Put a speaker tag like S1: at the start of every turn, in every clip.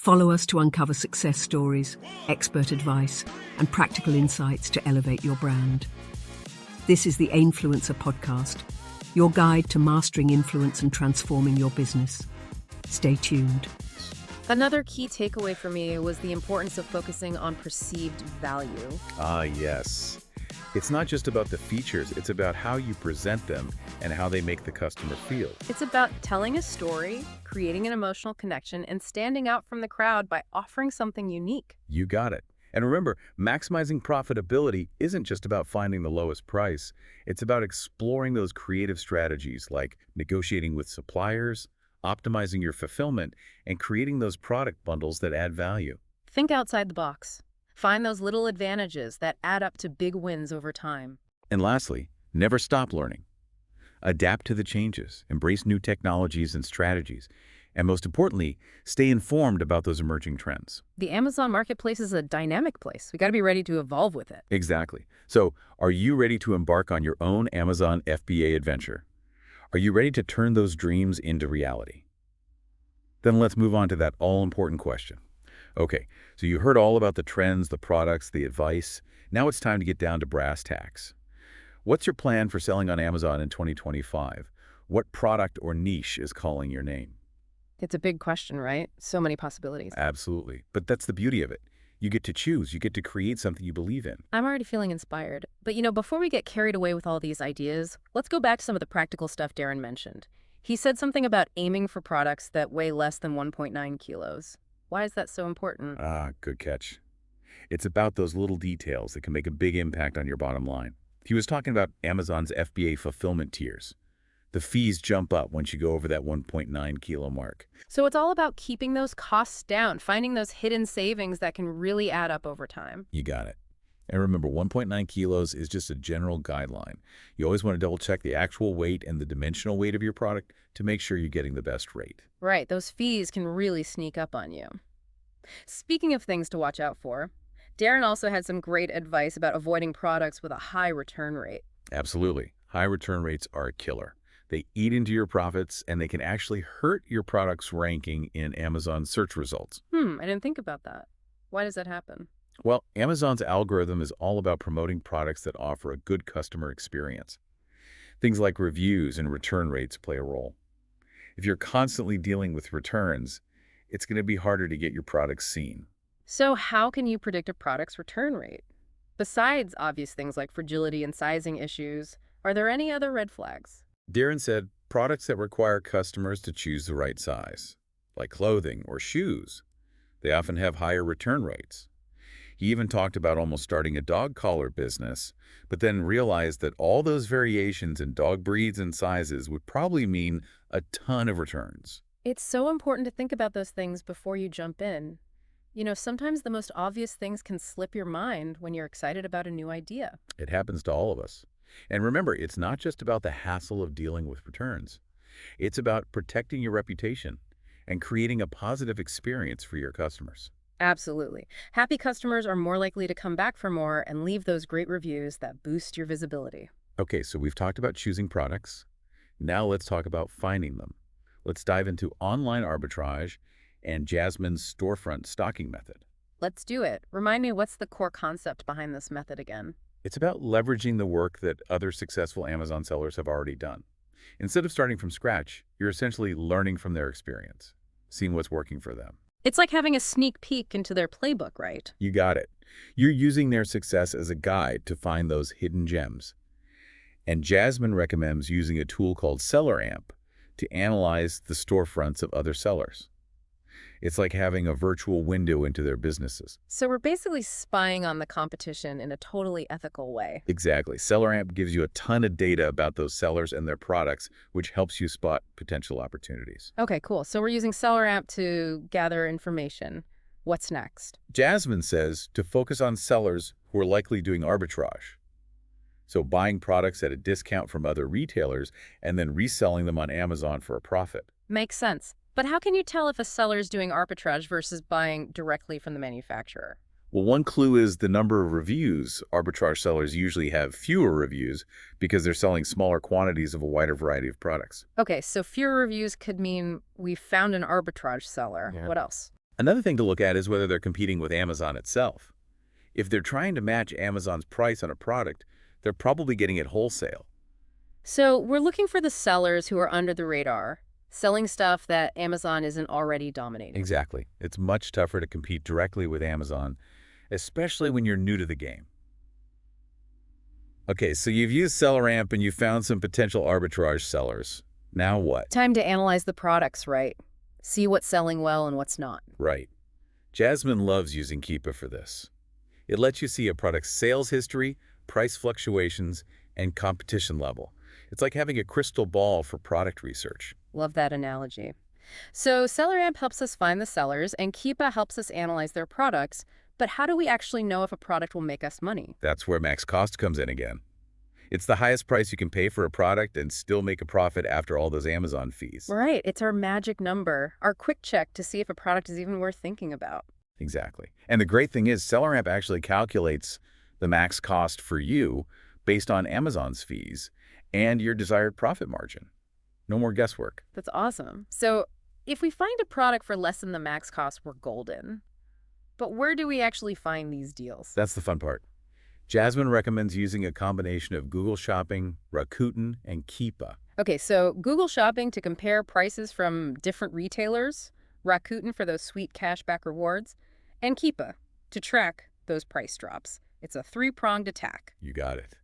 S1: Follow us to uncover success stories, expert advice, and practical insights to elevate your brand. This is the Influencer Podcast, your guide to mastering influence and transforming your business. Stay tuned.
S2: Another key takeaway for me was the importance of focusing on perceived value.
S3: Yes. It's not just about the features, it's about how you present them and how they make the customer feel.
S2: It's about telling a story, creating an emotional connection, and standing out from the crowd by offering something unique.
S3: You got it. And remember, maximizing profitability isn't just about finding the lowest price. It's about exploring those creative strategies like negotiating with suppliers, optimizing your fulfillment, and creating those product bundles that add value.
S2: Think outside the box. Find those little advantages that add up to big wins over time.
S3: And lastly, never stop learning. Adapt to the changes, embrace new technologies and strategies, and most importantly, stay informed about those emerging trends.
S2: The Amazon Marketplace is a dynamic place. We got to be ready to evolve with it.
S3: Exactly. So, are you ready to embark on your own Amazon FBA adventure? Are you ready to turn those dreams into reality? Then let's move on to that all-important question. Okay, so you heard all about the trends, the products, the advice. Now it's time to get down to brass tacks. What's your plan for selling on Amazon in 2025? What product or niche is calling your name?
S2: It's a big question, right? So many possibilities.
S3: Absolutely. But that's the beauty of it. You get to choose. You get to create something you believe in.
S2: I'm already feeling inspired. But before we get carried away with all these ideas, let's go back to some of the practical stuff Darren mentioned. He said something about aiming for products that weigh less than 1.9 kilos. Why is that so important?
S3: Good catch. It's about those little details that can make a big impact on your bottom line. He was talking about Amazon's FBA fulfillment tiers. The fees jump up once you go over that 1.9 kilo mark.
S2: So it's all about keeping those costs down, finding those hidden savings that can really add up over time.
S3: You got it. And remember, 1.9 kilos is just a general guideline. You always want to double check the actual weight and the dimensional weight of your product to make sure you're getting the best rate.
S2: Right, those fees can really sneak up on you. Speaking of things to watch out for, Darren also had some great advice about avoiding products with a high return rate.
S3: Absolutely. High return rates are a killer. They eat into your profits, and they can actually hurt your product's ranking in Amazon search results.
S2: I didn't think about that. Why does that happen?
S3: Well, Amazon's algorithm is all about promoting products that offer a good customer experience. Things like reviews and return rates play a role. If you're constantly dealing with returns, it's going to be harder to get your products seen.
S2: So how can you predict a product's return rate? Besides obvious things like fragility and sizing issues, are there any other red flags?
S3: Darren said products that require customers to choose the right size, like clothing or shoes, they often have higher return rates. He even talked about almost starting a dog collar business, but then realized that all those variations in dog breeds and sizes would probably mean a ton of returns.
S2: It's so important to think about those things before you jump in. Sometimes the most obvious things can slip your mind when you're excited about a new idea.
S3: It happens to all of us. And remember, it's not just about the hassle of dealing with returns. It's about protecting your reputation and creating a positive experience for your customers.
S2: Absolutely. Happy customers are more likely to come back for more and leave those great reviews that boost your visibility.
S3: Okay, so we've talked about choosing products. Now let's talk about finding them. Let's dive into online arbitrage and Jasmine's storefront stocking method.
S2: Let's do it. Remind me, what's the core concept behind this method again?
S3: It's about leveraging the work that other successful Amazon sellers have already done. Instead of starting from scratch, you're essentially learning from their experience, seeing what's working for them.
S2: It's like having a sneak peek into their playbook, right?
S3: You got it. You're using their success as a guide to find those hidden gems. And Jasmine recommends using a tool called SellerAmp to analyze the storefronts of other sellers. It's like having a virtual window into their businesses.
S2: So we're basically spying on the competition in a totally ethical way.
S3: Exactly. SellerAmp gives you a ton of data about those sellers and their products, which helps you spot potential opportunities.
S2: Okay, cool. So we're using SellerAmp to gather information. What's next?
S3: Jasmine says to focus on sellers who are likely doing arbitrage. So buying products at a discount from other retailers and then reselling them on Amazon for a profit.
S2: Makes sense. But how can you tell if a seller is doing arbitrage versus buying directly from the manufacturer?
S3: Well, one clue is the number of reviews. Arbitrage sellers usually have fewer reviews because they're selling smaller quantities of a wider variety of products.
S2: Okay, so fewer reviews could mean we found an arbitrage seller.
S3: Yeah.
S2: What else?
S3: Another thing to look at is whether they're competing with Amazon itself. If they're trying to match Amazon's price on a product, they're probably getting it wholesale.
S2: So we're looking for the sellers who are under the radar, selling stuff that Amazon isn't already dominating.
S3: Exactly. It's much tougher to compete directly with Amazon, especially when you're new to the game. Okay, so you've used SellerAmp and you found some potential arbitrage sellers. Now what?
S2: Time to analyze the products, right? See what's selling well and what's not.
S3: Right. Jasmine loves using Keepa for this. It lets you see a product's sales history, price fluctuations, and competition level. It's like having a crystal ball for product research.
S2: Love that analogy. So SellerAmp helps us find the sellers, and Keepa helps us analyze their products. But how do we actually know if a product will make us money?
S3: That's where max cost comes in again. It's the highest price you can pay for a product and still make a profit after all those Amazon fees.
S2: Right. It's our magic number, our quick check to see if a product is even worth thinking about.
S3: Exactly. And the great thing is SellerAmp actually calculates the max cost for you based on Amazon's fees and your desired profit margin. No more guesswork.
S2: That's awesome. So if we find a product for less than the max cost, we're golden. But where do we actually find these deals?
S3: That's the fun part. Jasmine recommends using a combination of Google Shopping, Rakuten, and Keepa.
S2: Okay, so Google Shopping to compare prices from different retailers, Rakuten for those sweet cashback rewards, and Keepa to track those price drops. It's a three-pronged attack.
S3: You got it.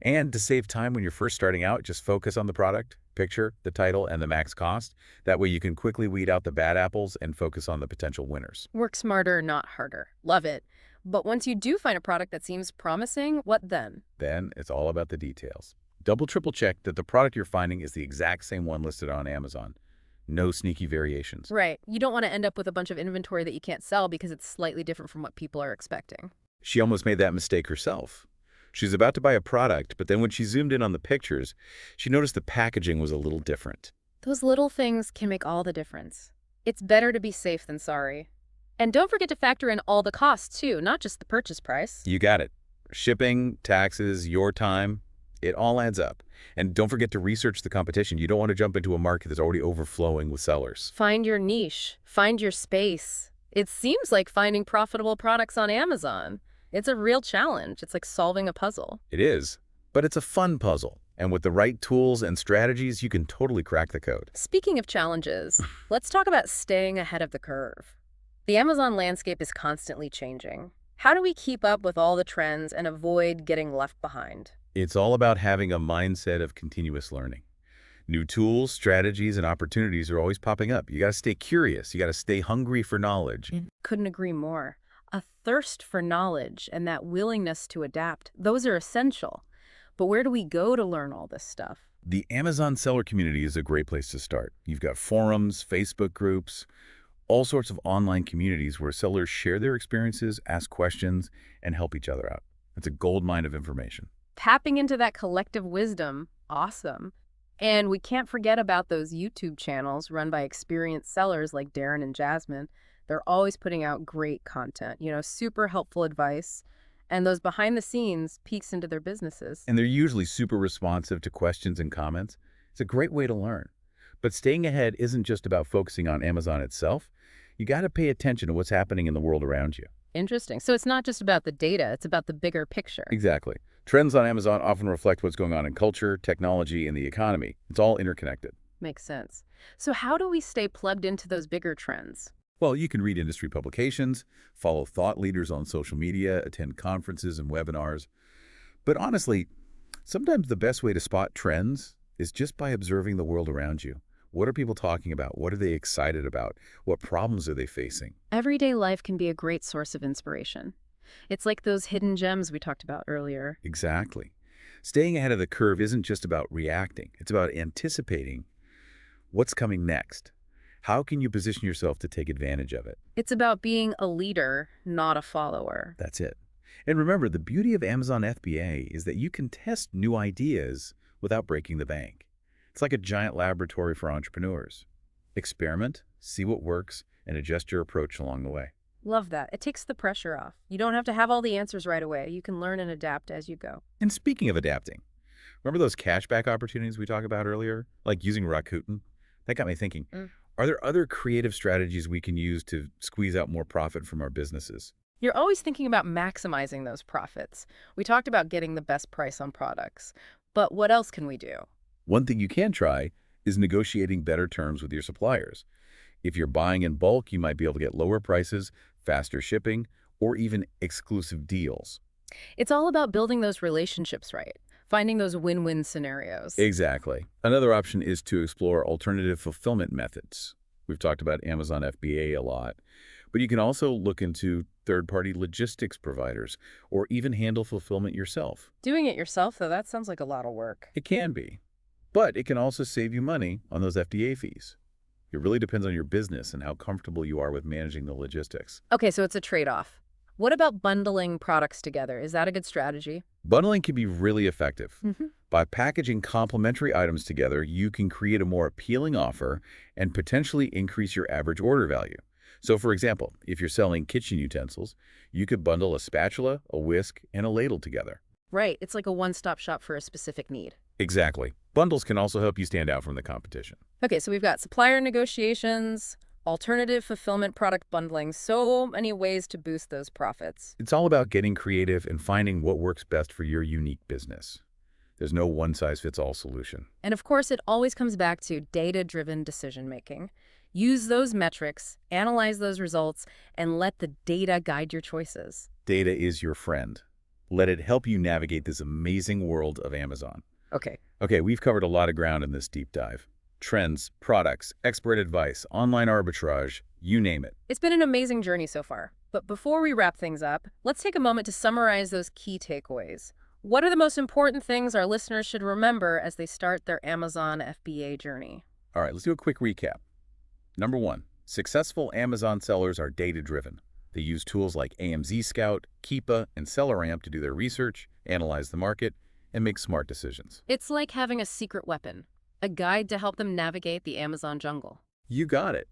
S3: And to save time when you're first starting out, just focus on the product, picture, the title, and the max cost. That way you can quickly weed out the bad apples and focus on the potential winners.
S2: Work smarter, not harder. Love it. But once you do find a product that seems promising, what then?
S3: Then it's all about the details. Double, triple check that the product you're finding is the exact same one listed on Amazon. No sneaky variations.
S2: Right. You don't want to end up with a bunch of inventory that you can't sell because it's slightly different from what people are expecting.
S3: She almost made that mistake herself. She's about to buy a product, but then when she zoomed in on the pictures, she noticed the packaging was a little different.
S2: Those little things can make all the difference. It's better to be safe than sorry. And don't forget to factor in all the costs, too, not just the purchase price.
S3: You got it. Shipping, taxes, your time, it all adds up. And don't forget to research the competition. You don't want to jump into a market that's already overflowing with sellers.
S2: Find your niche. Find your space. It seems like finding profitable products on Amazon. It's a real challenge. It's like solving a puzzle.
S3: It is, but it's a fun puzzle. And with the right tools and strategies, you can totally crack the code.
S2: Speaking of challenges, let's talk about staying ahead of the curve. The Amazon landscape is constantly changing. How do we keep up with all the trends and avoid getting left behind?
S3: It's all about having a mindset of continuous learning. New tools, strategies, and opportunities are always popping up. You got to stay curious. You got to stay hungry for knowledge.
S2: Couldn't agree more. A thirst for knowledge and that willingness to adapt, those are essential. But where do we go to learn all this stuff?
S3: The Amazon seller community is a great place to start. You've got forums, Facebook groups, all sorts of online communities where sellers share their experiences, ask questions, and help each other out. It's a goldmine of information.
S2: Tapping into that collective wisdom, awesome. And we can't forget about those YouTube channels run by experienced sellers like Darren and Jasmine. They're always putting out great content, super helpful advice, and those behind-the-scenes peeks into their businesses.
S3: And they're usually super responsive to questions and comments. It's a great way to learn. But staying ahead isn't just about focusing on Amazon itself. You got to pay attention to what's happening in the world around you.
S2: Interesting. So it's not just about the data, it's about the bigger picture.
S3: Exactly. Trends on Amazon often reflect what's going on in culture, technology, and the economy. It's all interconnected.
S2: Makes sense. So how do we stay plugged into those bigger trends?
S3: Well, you can read industry publications, follow thought leaders on social media, attend conferences and webinars. But honestly, sometimes the best way to spot trends is just by observing the world around you. What are people talking about? What are they excited about? What problems are they facing?
S2: Everyday life can be a great source of inspiration. It's like those hidden gems we talked about earlier.
S3: Exactly. Staying ahead of the curve isn't just about reacting. It's about anticipating what's coming next. How can you position yourself to take advantage of it?
S2: It's about being a leader, not a follower.
S3: That's it. And remember, the beauty of Amazon FBA is that you can test new ideas without breaking the bank. It's like a giant laboratory for entrepreneurs. Experiment, see what works, and adjust your approach along the way.
S2: Love that. It takes the pressure off. You don't have to have all the answers right away. You can learn and adapt as you go.
S3: And speaking of adapting, remember those cashback opportunities we talked about earlier? Like using Rakuten? That got me thinking, Are there other creative strategies we can use to squeeze out more profit from our businesses?
S2: You're always thinking about maximizing those profits. We talked about getting the best price on products. But what else can we do?
S3: One thing you can try is negotiating better terms with your suppliers. If you're buying in bulk, you might be able to get lower prices, faster shipping, or even exclusive deals.
S2: It's all about building those relationships right, finding those win-win scenarios.
S3: Exactly. Another option is to explore alternative fulfillment methods. We've talked about Amazon FBA a lot, but you can also look into third-party logistics providers or even handle fulfillment yourself.
S2: Doing it yourself, though, that sounds like a lot of work.
S3: It can be, but it can also save you money on those FDA fees. It really depends on your business and how comfortable you are with managing the logistics.
S2: Okay, so it's a trade-off. What about bundling products together? Is that a good strategy?
S3: Bundling can be really effective.
S2: Mm-hmm.
S3: By packaging complementary items together, you can create a more appealing offer and potentially increase your average order value. So for example, if you're selling kitchen utensils, you could bundle a spatula, a whisk, and a ladle together.
S2: Right, it's like a one-stop shop for a specific need.
S3: Exactly. Bundles can also help you stand out from the competition.
S2: Okay, so we've got supplier negotiations, alternative fulfillment product bundling, so many ways to boost those profits.
S3: It's all about getting creative and finding what works best for your unique business. There's no one-size-fits-all solution.
S2: And of course, it always comes back to data-driven decision-making. Use those metrics, analyze those results, and let the data guide your choices.
S3: Data is your friend. Let it help you navigate this amazing world of Amazon. Okay, we've covered a lot of ground in this deep dive. Trends, products, expert advice, online arbitrage, you name it.
S2: It's been an amazing journey so far. But before we wrap things up, let's take a moment to summarize those key takeaways. What are the most important things our listeners should remember as they start their Amazon FBA journey?
S3: All right, let's do a quick recap. Number 1, successful Amazon sellers are data-driven. They use tools like AMZ Scout, Keepa, and SellerAmp to do their research, analyze the market, and make smart decisions.
S2: It's like having a secret weapon, a guide to help them navigate the Amazon jungle.
S3: You got it.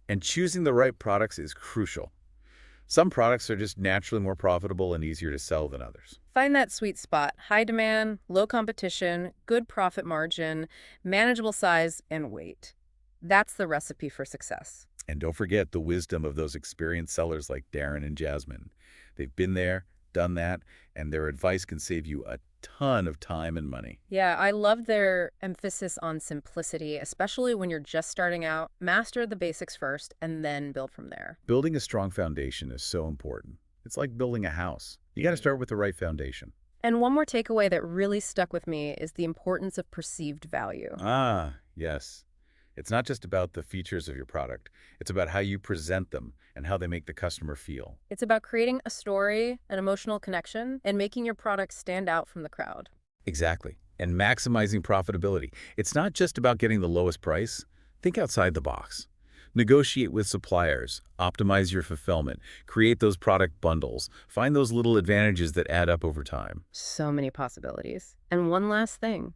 S3: And choosing the right products is crucial. Some products are just naturally more profitable and easier to sell than others.
S2: Find that sweet spot: high demand, low competition, good profit margin, manageable size, and weight. That's the recipe for success.
S3: And don't forget the wisdom of those experienced sellers like Darren and Jasmine. They've been there, done that, and their advice can save you a ton of time and money.
S2: Yeah, I love their emphasis on simplicity, especially when you're just starting out. Master the basics first and then build from there.
S3: Building a strong foundation is so important. It's like building a house. You got to start with the right foundation.
S2: And one more takeaway that really stuck with me is the importance of perceived value.
S3: Ah, yes. It's not just about the features of your product. It's about how you present them and how they make the customer feel.
S2: It's about creating a story, an emotional connection, and making your product stand out from the crowd.
S3: Exactly. And maximizing profitability. It's not just about getting the lowest price. Think outside the box. Negotiate with suppliers, optimize your fulfillment, create those product bundles, find those little advantages that add up over time.
S2: So many possibilities. And one last thing.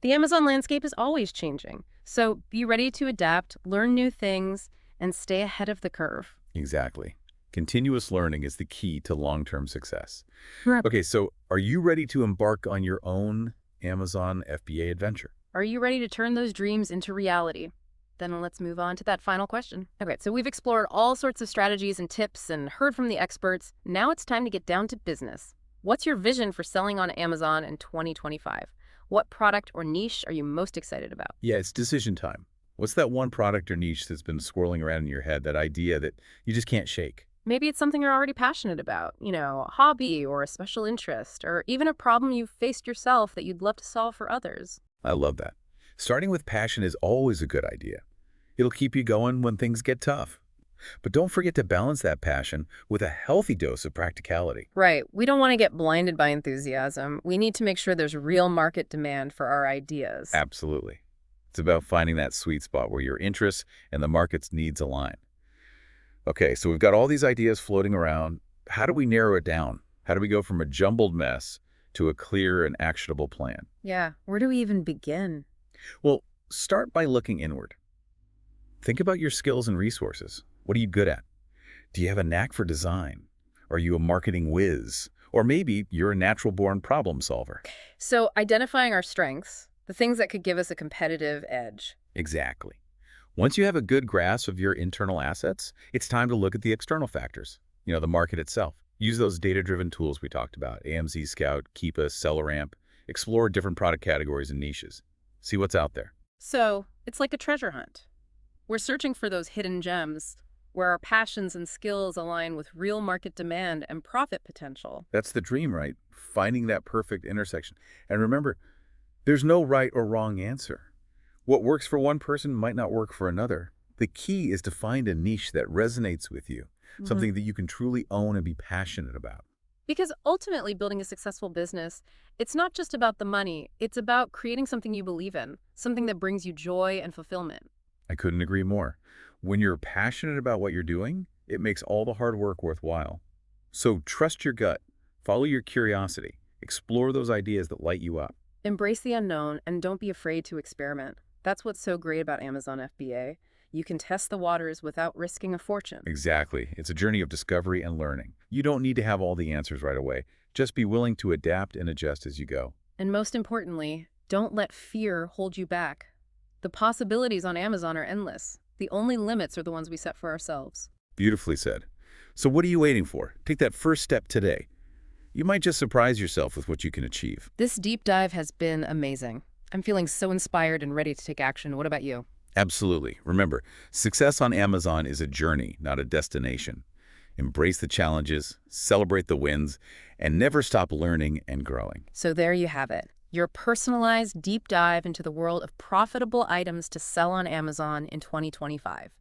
S2: The Amazon landscape is always changing. So be ready to adapt, learn new things, and stay ahead of the curve.
S3: Exactly. Continuous learning is the key to long-term success.
S2: Right.
S3: Okay, so are you ready to embark on your own Amazon FBA adventure?
S2: Are you ready to turn those dreams into reality? Then let's move on to that final question. Okay, so we've explored all sorts of strategies and tips and heard from the experts. Now it's time to get down to business. What's your vision for selling on Amazon in 2025? What product or niche are you most excited about?
S3: Yeah, it's decision time. What's that one product or niche that's been swirling around in your head, that idea that you just can't shake?
S2: Maybe it's something you're already passionate about, a hobby or a special interest, or even a problem you've faced yourself that you'd love to solve for others.
S3: I love that. Starting with passion is always a good idea. It'll keep you going when things get tough. But don't forget to balance that passion with a healthy dose of practicality.
S2: Right. We don't want to get blinded by enthusiasm. We need to make sure there's real market demand for our ideas.
S3: Absolutely. It's about finding that sweet spot where your interests and the market's needs align. Okay, so we've got all these ideas floating around. How do we narrow it down? How do we go from a jumbled mess to a clear and actionable plan?
S2: Yeah, where do we even begin?
S3: Well, start by looking inward. Think about your skills and resources. What are you good at? Do you have a knack for design? Are you a marketing whiz? Or maybe you're a natural-born problem solver.
S2: So identifying our strengths, the things that could give us a competitive edge.
S3: Exactly. Once you have a good grasp of your internal assets, it's time to look at the external factors, the market itself. Use those data-driven tools we talked about, AMZ Scout, Keepa, SellerAmp. Explore different product categories and niches. See what's out there.
S2: So, it's like a treasure hunt. We're searching for those hidden gems where our passions and skills align with real market demand and profit potential.
S3: That's the dream, right? Finding that perfect intersection. And remember, there's no right or wrong answer. What works for one person might not work for another. The key is to find a niche that resonates with you, something that you can truly own and be passionate about.
S2: Because ultimately, building a successful business, it's not just about the money. It's about creating something you believe in, something that brings you joy and fulfillment.
S3: I couldn't agree more. When you're passionate about what you're doing, it makes all the hard work worthwhile. So trust your gut, follow your curiosity, explore those ideas that light you up.
S2: Embrace the unknown and don't be afraid to experiment. That's what's so great about Amazon FBA. You can test the waters without risking a fortune.
S3: Exactly. It's a journey of discovery and learning. You don't need to have all the answers right away. Just be willing to adapt and adjust as you go.
S2: And most importantly, don't let fear hold you back. The possibilities on Amazon are endless. The only limits are the ones we set for ourselves.
S3: Beautifully said. So what are you waiting for? Take that first step today. You might just surprise yourself with what you can achieve.
S2: This deep dive has been amazing. I'm feeling so inspired and ready to take action. What about you?
S3: Absolutely. Remember, success on Amazon is a journey, not a destination. Embrace the challenges, celebrate the wins, and never stop learning and growing.
S2: So there you have it. Your personalized deep dive into the world of profitable items to sell on Amazon in 2025.